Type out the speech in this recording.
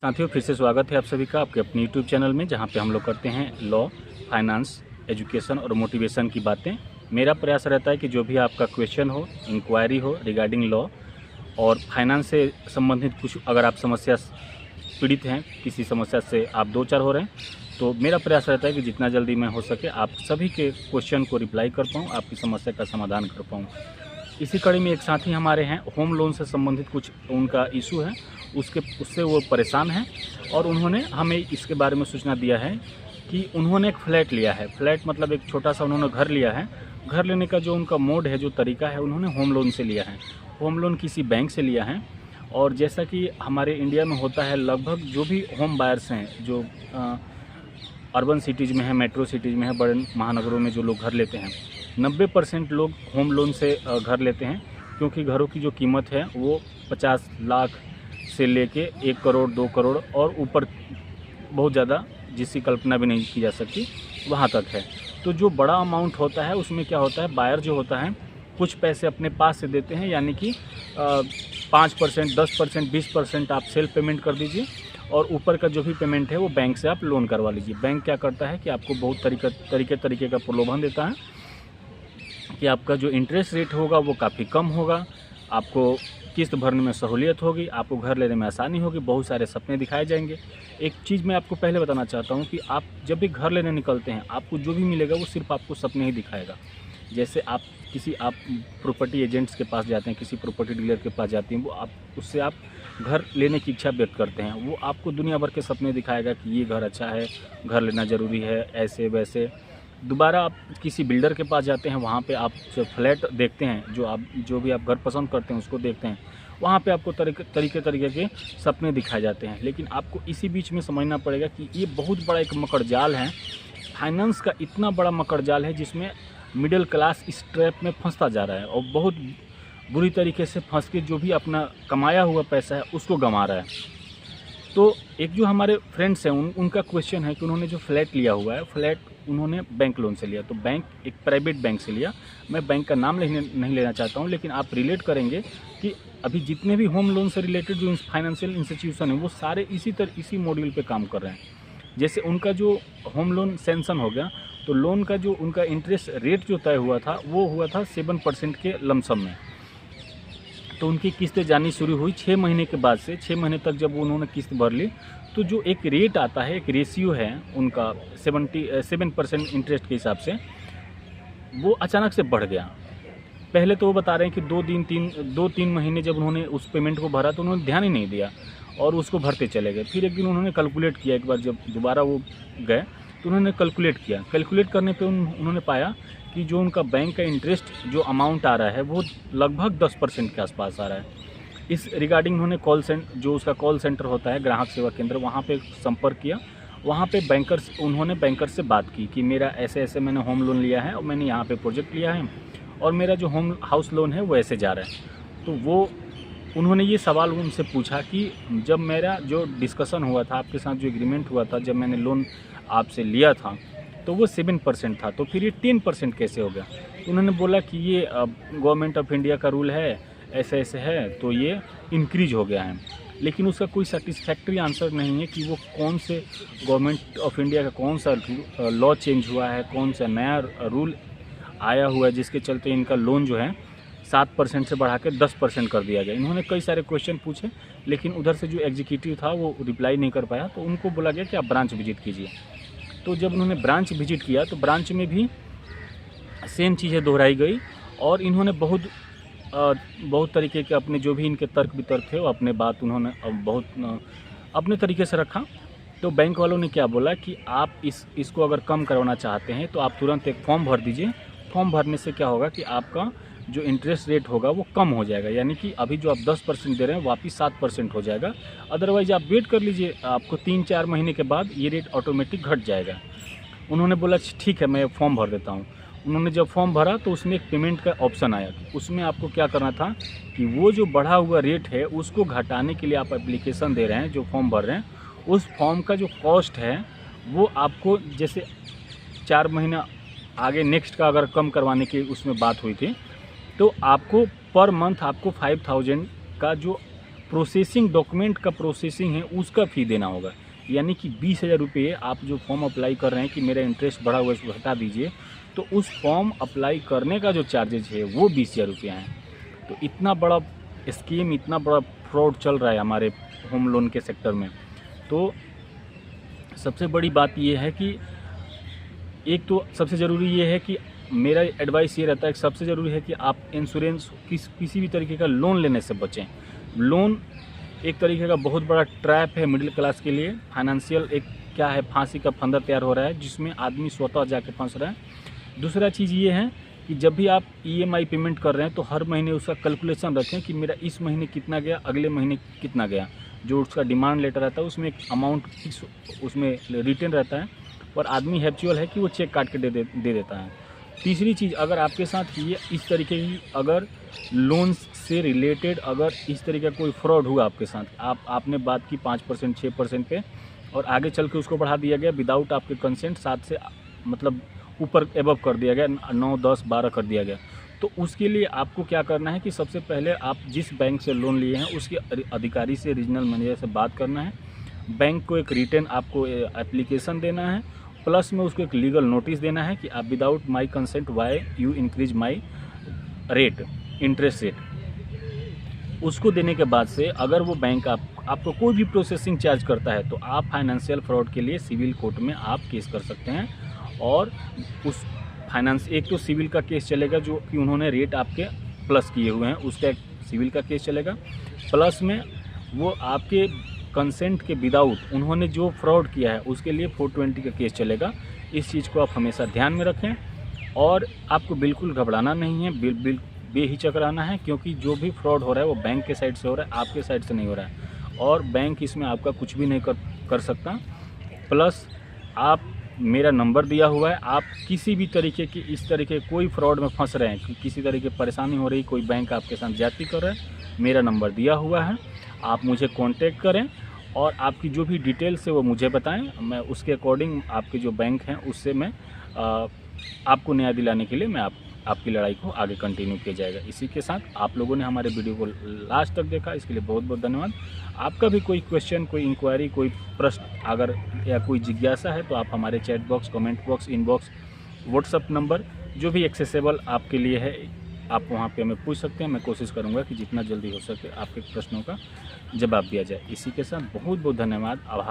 साथियों, फिर से स्वागत है आप सभी का आपके अपने यूट्यूब चैनल में, जहां पे हम लोग करते हैं लॉ, फाइनेंस, एजुकेशन और मोटिवेशन की बातें। मेरा प्रयास रहता है कि जो भी आपका क्वेश्चन हो, इंक्वायरी हो रिगार्डिंग लॉ और फाइनेंस से संबंधित कुछ अगर आप समस्या पीड़ित हैं, किसी समस्या से आप दो चार हो रहे हैं, तो मेरा प्रयास रहता है कि जितना जल्दी मैं हो सके आप सभी के क्वेश्चन को रिप्लाई कर पाऊँ, आपकी समस्या का समाधान कर पाऊँ। इसी कड़ी में एक साथी हमारे हैं, होम लोन से संबंधित कुछ उनका इशू है, उससे वो परेशान हैं और उन्होंने हमें इसके बारे में सूचना दिया है कि उन्होंने एक फ्लैट लिया है। फ्लैट मतलब एक छोटा सा उन्होंने घर लिया है। घर लेने का जो उनका मोड है, जो तरीका है, उन्होंने होम लोन से लिया है। होम लोन किसी बैंक से लिया है और जैसा कि हमारे इंडिया में होता है, लगभग जो भी होम बायर्स हैं, जो अर्बन सिटीज़ में है, मेट्रो सिटीज़ में है, बड़े महानगरों में जो लोग घर लेते हैं, 90% लोग होम लोन से घर लेते हैं, क्योंकि घरों की जो कीमत है वो 50 लाख से लेके 1 करोड़ 2 करोड़ और ऊपर बहुत ज़्यादा, जिसकी कल्पना भी नहीं की जा सकती, वहाँ तक है। तो जो बड़ा अमाउंट होता है उसमें क्या होता है, बायर जो होता है कुछ पैसे अपने पास से देते हैं, यानी कि 5%, 10%, 20% आप सेल्फ पेमेंट कर दीजिए और ऊपर का जो भी पेमेंट है वो बैंक से आप लोन करवा लीजिए। बैंक क्या करता है कि आपको बहुत तरीके का प्रलोभन देता है कि आपका जो इंटरेस्ट रेट होगा वो काफ़ी कम होगा, आपको किस्त भरने में सहूलियत होगी, आपको घर लेने में आसानी होगी, बहुत सारे सपने दिखाए जाएंगे। एक चीज़ मैं आपको पहले बताना चाहता हूँ कि आप जब भी घर लेने निकलते हैं, आपको जो भी मिलेगा वो सिर्फ आपको सपने ही दिखाएगा। जैसे आप प्रॉपर्टी एजेंट्स के पास जाते हैं, किसी प्रॉपर्टी डीलर के पास जाते हैं, वो उससे आप घर लेने की इच्छा व्यक्त करते हैं, वो आपको दुनिया भर के सपने दिखाएगा कि ये घर अच्छा है, घर लेना ज़रूरी है, ऐसे वैसे। दोबारा आप किसी बिल्डर के पास जाते हैं, वहाँ पे आप जो फ्लैट देखते हैं, जो भी आप घर पसंद करते हैं उसको देखते हैं, वहाँ पे आपको तरीके के सपने दिखाए जाते हैं। लेकिन आपको इसी बीच में समझना पड़ेगा कि ये बहुत बड़ा एक मकड़जाल है, फाइनेंस का इतना बड़ा मकड़जाल है, जिसमें मिडिल क्लास इस ट्रैप में फंसता जा रहा है और बहुत बुरी तरीके से फंस के जो भी अपना कमाया हुआ पैसा है उसको गंवा रहा है। तो एक जो हमारे फ्रेंड्स हैं, उनका क्वेश्चन है कि उन्होंने जो फ्लैट लिया हुआ है, फ्लैट उन्होंने बैंक लोन से लिया, तो बैंक एक प्राइवेट बैंक से लिया। मैं बैंक का नाम नहीं लेना चाहता हूं, लेकिन आप रिलेट करेंगे कि अभी जितने भी होम लोन से रिलेटेड जो फाइनेंशियल इंस्टीट्यूशन है वो सारे इसी मॉड्यूल पे काम कर रहे हैं। जैसे उनका जो होम लोन सैंक्शन हो गया, तो लोन का जो उनका इंटरेस्ट रेट जो तय हुआ था वो हुआ था 7% के लमसम में। तो उनकी किस्तें जानी शुरू हुई 6 महीने के बाद से। 6 महीने तक जब उन्होंने किस्त भर ली, तो जो एक रेट आता है, एक रेशियो है उनका 7% इंटरेस्ट के हिसाब से, वो अचानक से बढ़ गया। पहले तो वो बता रहे हैं कि 2-3 महीने जब उन्होंने उस पेमेंट को भरा तो उन्होंने ध्यान ही नहीं दिया और उसको भरते चले गए। फिर एक दिन उन्होंने कैलकुलेट किया, एक बार जब दोबारा वो गए तो उन्होंने कैलकुलेट किया। कैलकुलेट करने पे उन्होंने पाया कि जो उनका बैंक का इंटरेस्ट जो अमाउंट आ रहा है वो लगभग 10% के आसपास आ रहा है। इस रिगार्डिंग उन्होंने जो उसका कॉल सेंटर होता है, ग्राहक सेवा केंद्र, वहाँ पे संपर्क किया। वहाँ पे उन्होंने बैंकर से बात की कि मेरा ऐसे मैंने होम लोन लिया है और मैंने यहाँ पे प्रोजेक्ट लिया है और मेरा जो होम हाउस लोन है वो ऐसे जा रहा है। तो उन्होंने ये सवाल उनसे पूछा कि जब मेरा जो डिस्कशन हुआ था, आपके साथ जो एग्रीमेंट हुआ था, जब मैंने लोन आपसे लिया था तो वो 7% था, तो फिर ये 10% कैसे हो गया? तो उन्होंने बोला कि ये गवर्नमेंट ऑफ इंडिया का रूल है, ऐसे है, तो ये इंक्रीज हो गया है। लेकिन उसका कोई सेटिस्फैक्ट्री आंसर नहीं है कि वो कौन से गवर्नमेंट ऑफ इंडिया का कौन सा लॉ चेंज हुआ है, कौन सा नया रूल आया हुआ है जिसके चलते इनका लोन जो है 7% से बढ़ा के 10% कर दिया गया। इन्होंने कई सारे क्वेश्चन पूछे, लेकिन उधर से जो एग्जीक्यूटिव था वो रिप्लाई नहीं कर पाया, तो उनको बोला गया कि आप ब्रांच विजिट कीजिए। तो जब उन्होंने ब्रांच विजिट किया तो ब्रांच में भी सेम चीज़ें दोहराई गई और इन्होंने बहुत तरीके के अपने जो भी इनके तर्क वितर्क थे, वो अपने बात उन्होंने बहुत अपने तरीके से रखा। तो बैंक वालों ने क्या बोला कि आप इसको अगर कम करवाना चाहते हैं तो आप तुरंत एक फॉर्म भर दीजिए। फॉर्म भरने से क्या होगा कि आपका जो इंटरेस्ट रेट होगा वो कम हो जाएगा, यानी कि अभी जो आप 10% दे रहे हैं वापस 7% हो जाएगा। अदरवाइज आप वेट कर लीजिए, आपको 3-4 महीने के बाद ये रेट ऑटोमेटिक घट जाएगा। उन्होंने बोला ठीक है, मैं फॉर्म भर देता हूँ। उन्होंने जब फॉर्म भरा तो उसमें एक पेमेंट का ऑप्शन आया। उसमें आपको क्या करना था कि वो जो बढ़ा हुआ रेट है उसको घटाने के लिए आप एप्लीकेशन दे रहे हैं, जो फॉर्म भर रहे हैं, उस फॉर्म का जो कॉस्ट है वो आपको, जैसे 4 महीना आगे नेक्स्ट का अगर कम करवाने की उसमें बात हुई थी, तो आपको पर मंथ आपको 5000 का जो प्रोसेसिंग डॉक्यूमेंट का प्रोसेसिंग है उसका फ़ी देना होगा। यानी कि 20,000 रुपये आप जो फॉर्म अप्लाई कर रहे हैं कि मेरा इंटरेस्ट बढ़ा हुआ है उसको हटा दीजिए, तो उस फॉर्म अप्लाई करने का जो चार्जेज है वो 20,000 रुपया है। तो इतना बड़ा स्कीम, इतना बड़ा फ्रॉड चल रहा है हमारे होम लोन के सेक्टर में। तो सबसे बड़ी बात ये है कि एक तो सबसे ज़रूरी ये है कि मेरा एडवाइस ये रहता है कि सबसे ज़रूरी है कि आप इंश्योरेंस किसी भी तरीके का लोन लेने से बचें। लोन एक तरीके का बहुत बड़ा ट्रैप है मिडिल क्लास के लिए। फाइनेंशियल एक क्या है, फांसी का फंदा तैयार हो रहा है जिसमें आदमी स्वतः जाके फंस रहा है। दूसरा चीज़ ये है कि जब भी आप EMI पेमेंट कर रहे हैं तो हर महीने उसका कैलकुलेशन रखें कि मेरा इस महीने कितना गया, अगले महीने कितना गया। जो उसका डिमांड लेटर रहता है उसमें एक अमाउंट फिक्स उसमें रिटर्न रहता है, और आदमी हैप्चुअल है कि वो चेक काट के दे देता है। तीसरी चीज़, अगर आपके साथ ये इस तरीके की अगर लोन से रिलेटेड अगर इस तरीके का कोई फ्रॉड हुआ आपके साथ, आपने बात की 5% 6% पे और आगे चल के उसको बढ़ा दिया गया विदाउट आपके कंसेंट, 7 से मतलब ऊपर एबव कर दिया गया, 9 10 12 कर दिया गया, तो उसके लिए आपको क्या करना है कि सबसे पहले आप जिस बैंक से लोन लिए हैं उसके अधिकारी से, रीजनल मैनेजर से बात करना है। बैंक को एक रिटर्न आपको एप्लीकेशन देना है, प्लस में उसको एक लीगल नोटिस देना है कि आप without my consent why you increase my rate, interest rate. उसको देने के बाद से अगर वो बैंक आपको कोई भी प्रोसेसिंग चार्ज करता है तो आप फाइनेंशियल फ्रॉड के लिए सिविल कोर्ट में आप केस कर सकते हैं। और उस फाइनेंस एक तो सिविल का केस चलेगा जो कि उन्होंने रेट आपके प्लस किए हुए हैं, उसका एक सिविल का केस चलेगा, प्लस में वो आपके कंसेंट के विदाउट उन्होंने जो फ्रॉड किया है उसके लिए 420 का केस चलेगा। इस चीज़ को आप हमेशा ध्यान में रखें और आपको बिल्कुल घबराना नहीं है, बेहिचक रहना है, क्योंकि जो भी फ्रॉड हो रहा है वो बैंक के साइड से हो रहा है, आपके साइड से नहीं हो रहा है, और बैंक इसमें आपका कुछ भी नहीं कर सकता। प्लस आप मेरा नंबर दिया हुआ है, आप किसी भी तरीके की इस तरीके कोई फ्रॉड में फंस रहे हैं, किसी तरीके की परेशानी हो रही, कोई बैंक आपके साथ ज्यादती कर रहा है, मेरा नंबर दिया हुआ है, आप मुझे कांटेक्ट करें और आपकी जो भी डिटेल्स है वो मुझे बताएं। मैं उसके अकॉर्डिंग आपके जो बैंक हैं उससे मैं आपको न्याय दिलाने के लिए मैं आपकी लड़ाई को आगे कंटिन्यू किया जाएगा। इसी के साथ आप लोगों ने हमारे वीडियो को लास्ट तक देखा, इसके लिए बहुत बहुत धन्यवाद। आपका भी कोई क्वेश्चन, कोई इंक्वायरी, कोई प्रश्न अगर या कोई जिज्ञासा है तो आप हमारे chat box, comment box, inbox, WhatsApp number जो भी एक्सेसिबल आपके लिए है आप वहाँ पे हमें पूछ सकते हैं। मैं कोशिश करूँगा कि जितना जल्दी हो सके आपके प्रश्नों का जवाब दिया जाए। इसी के साथ बहुत बहुत धन्यवाद, आभार।